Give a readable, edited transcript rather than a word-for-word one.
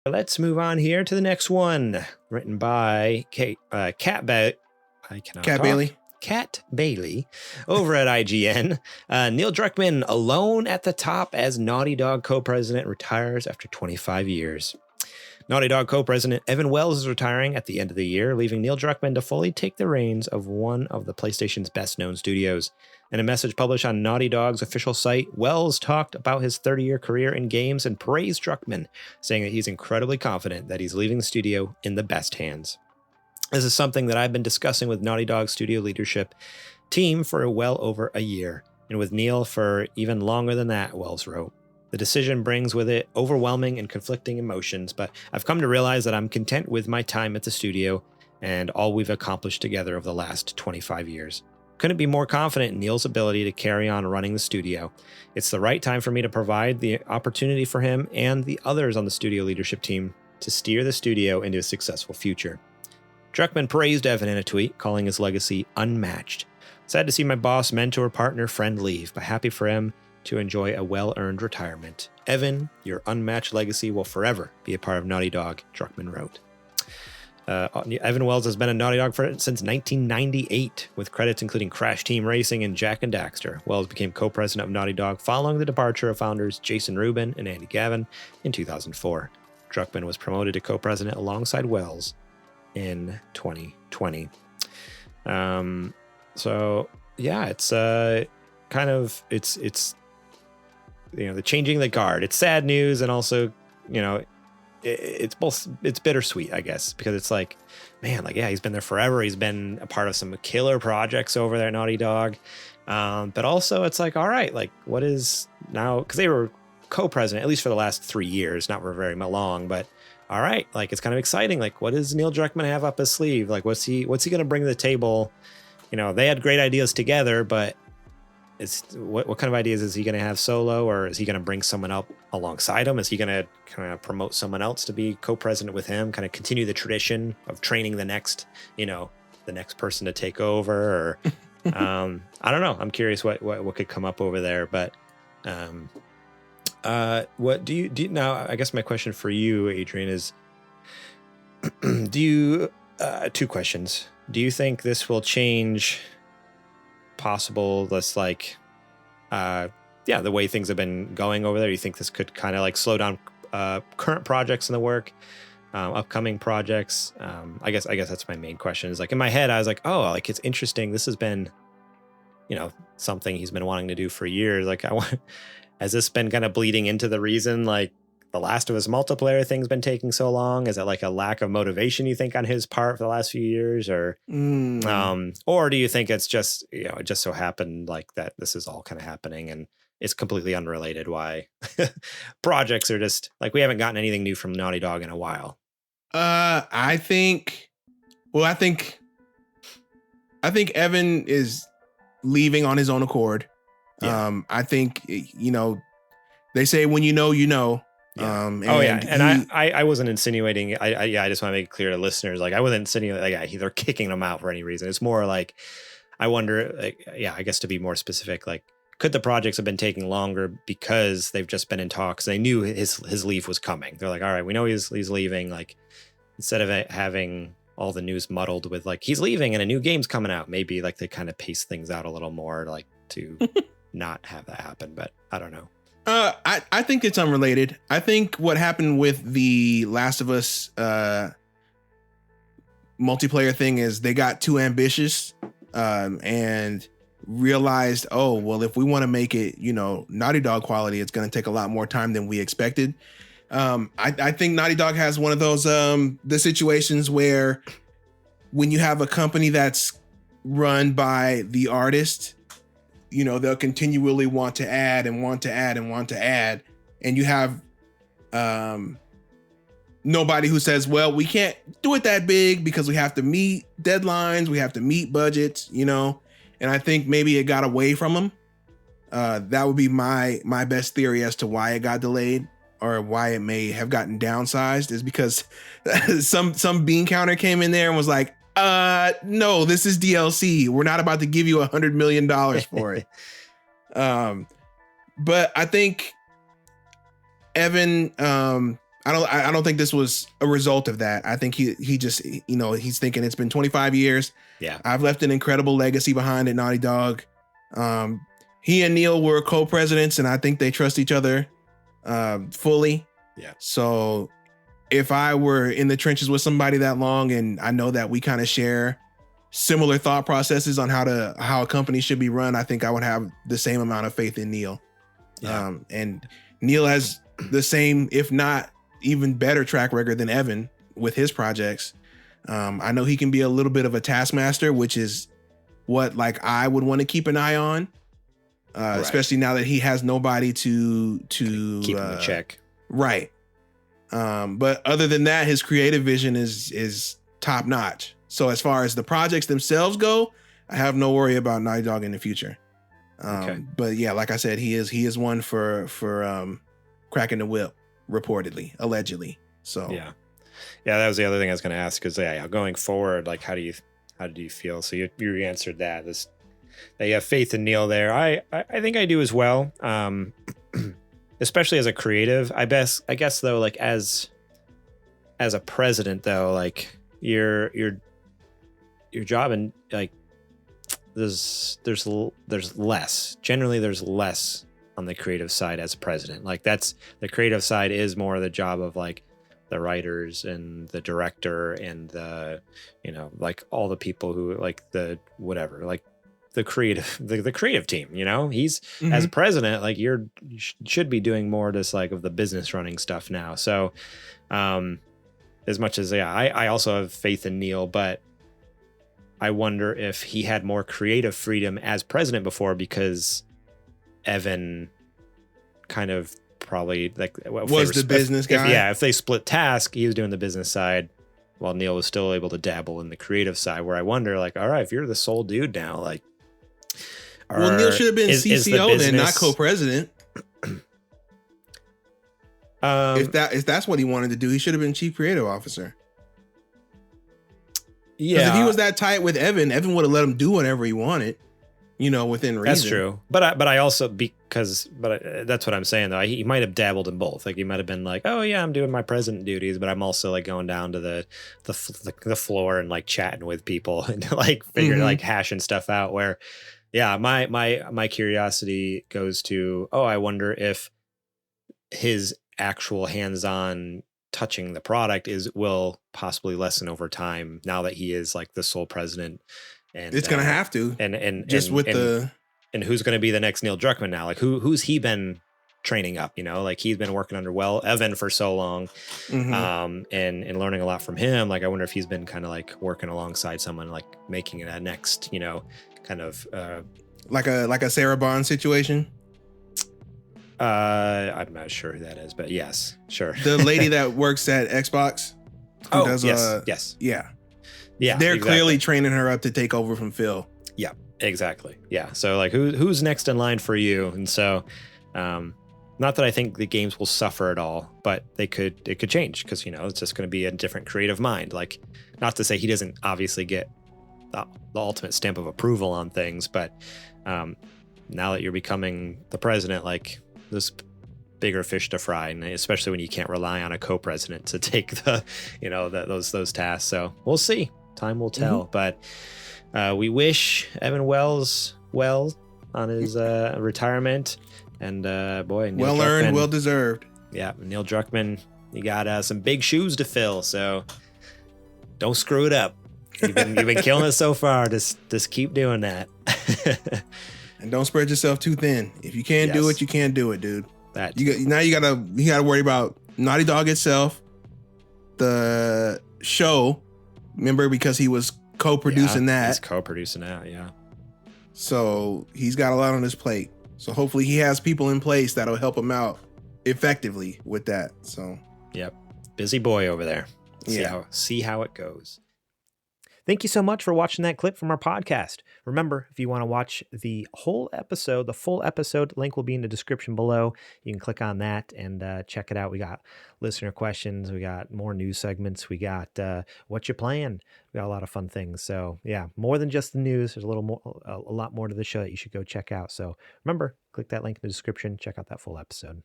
Let's move on here to the next one, written by Cat Bailey. Cat Bailey over at IGN. Neil Druckmann, alone at the top as Naughty Dog co-president, retires after 25 years. Naughty Dog co-president Evan Wells is retiring at the end of the year, leaving Neil Druckmann to fully take the reins of one of the PlayStation's best-known studios. In a message published on Naughty Dog's official site, Wells talked about his 30-year career in games and praised Druckmann, saying that he's incredibly confident that he's leaving the studio in the best hands. This is something that I've been discussing with Naughty Dog studio leadership team for well over a year, and with Neil for even longer than that, Wells wrote. The decision brings with it overwhelming and conflicting emotions, but I've come to realize that I'm content with my time at the studio and all we've accomplished together over the last 25 years. Couldn't be more confident in Neil's ability to carry on running the studio. It's the right time for me to provide the opportunity for him and the others on the studio leadership team to steer the studio into a successful future. Druckmann praised Evan in a tweet, calling his legacy unmatched. Sad to see my boss, mentor, partner, friend leave, but happy for him to enjoy a well-earned retirement. Evan, your unmatched legacy will forever be a part of Naughty Dog, Druckmann wrote. Evan Wells has been a Naughty Dog since 1998, with credits including Crash Team Racing and Jak and Daxter. Wells became co-president of Naughty Dog following the departure of founders Jason Rubin and Andy Gavin in 2004. Druckmann was promoted to co-president alongside Wells in 2020. So yeah, it's kind of it's the changing the guard. It's sad news, and also it's bittersweet, I guess, because it's like, man, like, yeah, he's been there forever. He's been a part of some killer projects over there at Naughty Dog, but also it's like, all right, like, what is now, because they were co-president at least for the last 3 years, not for very long, but all right, like, it's kind of exciting. Like, what does Neil Druckmann have up his sleeve? Like, what's he going to bring to the table? They had great ideas together, but it's what kind of ideas is he going to have solo, or is he going to bring someone up alongside him? Is he going to kind of promote someone else to be co-president with him, kind of continue the tradition of training the next person to take over? Or I don't know. I'm curious what could come up over there, but what do you now? I guess my question for you, Adrian, is two questions. Do you think this will change the way things have been going over there? You think this could kind of like slow down current projects in the work, upcoming projects? I guess that's my main question. Is like, in my head, I was like, oh, like, it's interesting. This has been, something he's been wanting to do for years. Like, has this been kind of bleeding into the reason, like, the Last of Us multiplayer thing's been taking so long? Is it like a lack of motivation, you think, on his part for the last few years, or do you think it's just, it just so happened like that this is all kind of happening and it's completely unrelated why projects are just like, we haven't gotten anything new from Naughty Dog in a while? I think Evan is leaving on his own accord. Yeah. I think, they say when you know. Yeah. I wasn't insinuating. I just want to make it clear to listeners. Like, I wasn't insinuating like they're kicking them out for any reason. It's more like, I wonder. Like, I guess to be more specific, like, could the projects have been taking longer because they've just been in talks? They knew his leave was coming. They're like, all right, we know he's leaving. Like, instead of having all the news muddled with like he's leaving and a new game's coming out, maybe like they kind of pace things out a little more, like, to not have that happen. But I don't know. I think it's unrelated. I think what happened with the Last of Us multiplayer thing is they got too ambitious and realized, oh, well, if we want to make it, Naughty Dog quality, it's going to take a lot more time than we expected. I think Naughty Dog has one of those the situations where when you have a company that's run by the artist, they'll continually want to add and want to add and want to add. And you have nobody who says, well, we can't do it that big because we have to meet deadlines. We have to meet budgets, And I think maybe it got away from them. That would be my best theory as to why it got delayed, or why it may have gotten downsized, is because some bean counter came in there and was like, no, this is DLC. We're not about to give you $100 million for it. But I think Evan, I don't think this was a result of that. I think he just, he's thinking it's been 25 years. Yeah. I've left an incredible legacy behind at Naughty Dog. He and Neil were co-presidents, and I think they trust each other fully. Yeah. So if I were in the trenches with somebody that long, and I know that we kind of share similar thought processes on how a company should be run, I think I would have the same amount of faith in Neil. Yeah. And Neil has the same, if not even better track record than Evan with his projects. I know he can be a little bit of a taskmaster, which is what like I would want to keep an eye on, right. Especially now that he has nobody to keep him in check. Right. But other than that, his creative vision is top notch. So as far as the projects themselves go, I have no worry about Naughty Dog in the future. But yeah, like I said, he is one for cracking the whip, reportedly, allegedly. So yeah, that was the other thing I was going to ask, because going forward, like how do you feel? So you answered that. That you have faith in Neil there. I think I do as well. Especially as a creative, I guess though, like as a president though, like your job, and like there's less. Generally, there's less on the creative side as a president. Like that's the creative side is more the job of like the writers and the director and the like all the people who like the whatever, like the creative team. He's as a president, like you should be doing more just like of the business running stuff now. So as much as I also have faith in Neil, but I wonder if he had more creative freedom as president before, because Evan kind of probably like was the business guy. If they split task, he was doing the business side while Neil was still able to dabble in the creative side, where I wonder like, all right, if you're the sole dude now, like, Neil should have been CCO then, not co-president. If that's what he wanted to do, he should have been chief creative officer. Yeah, if he was that tight with Evan would have let him do whatever he wanted, within reason. That's true. But I also, that's what I'm saying though. He might have dabbled in both. Like he might have been like, oh yeah, I'm doing my president duties, but I'm also like going down to the floor and like chatting with people and like figuring like hashing stuff out. Where, yeah, my curiosity goes to, I wonder if his actual hands-on touching the product will possibly lessen over time now that he is like the sole president. And it's gonna have to, and who's going to be the next Neil Druckmann now? Like who's he been training up? Like he's been working under Evan for so long, and learning a lot from him. Like I wonder if he's been kind of like working alongside someone, like making it a next, kind of like a Sarah Bond situation. I'm not sure who that is, but yes, sure. The lady that works at Xbox. Yes. Yeah. exactly. They're clearly training her up to take over from Phil. Yeah, exactly. Yeah. So like who's next in line for you? And so, not that I think the games will suffer at all, but it could change, because, it's just going to be a different creative mind. Like, not to say he doesn't obviously get the ultimate stamp of approval on things, but now that you're becoming the president, like, this bigger fish to fry, and especially when you can't rely on a co-president to take the those tasks. So we'll see. Time will tell. But we wish Evan Wells well on his retirement, and boy, Neil well earned, well deserved. Yeah, Neil Druckmann, you got some big shoes to fill, so don't screw it up. You've been killing it so far. Just keep doing that. And don't spread yourself too thin. If you can't do it, you can't do it, dude. You gotta worry about Naughty Dog itself, the show. Remember, because he was co-producing that. He's co-producing that, yeah. So he's got a lot on his plate. So hopefully he has people in place that'll help him out effectively with that. So yep, busy boy over there. See how it goes. Thank you so much for watching that clip from our podcast. Remember, if you want to watch the whole episode, the full episode, link will be in the description below. You can click on that and check it out. We got listener questions. We got more news segments. We got what you playing. We got a lot of fun things. So yeah, more than just the news. There's a lot more to the show that you should go check out. So remember, click that link in the description. Check out that full episode.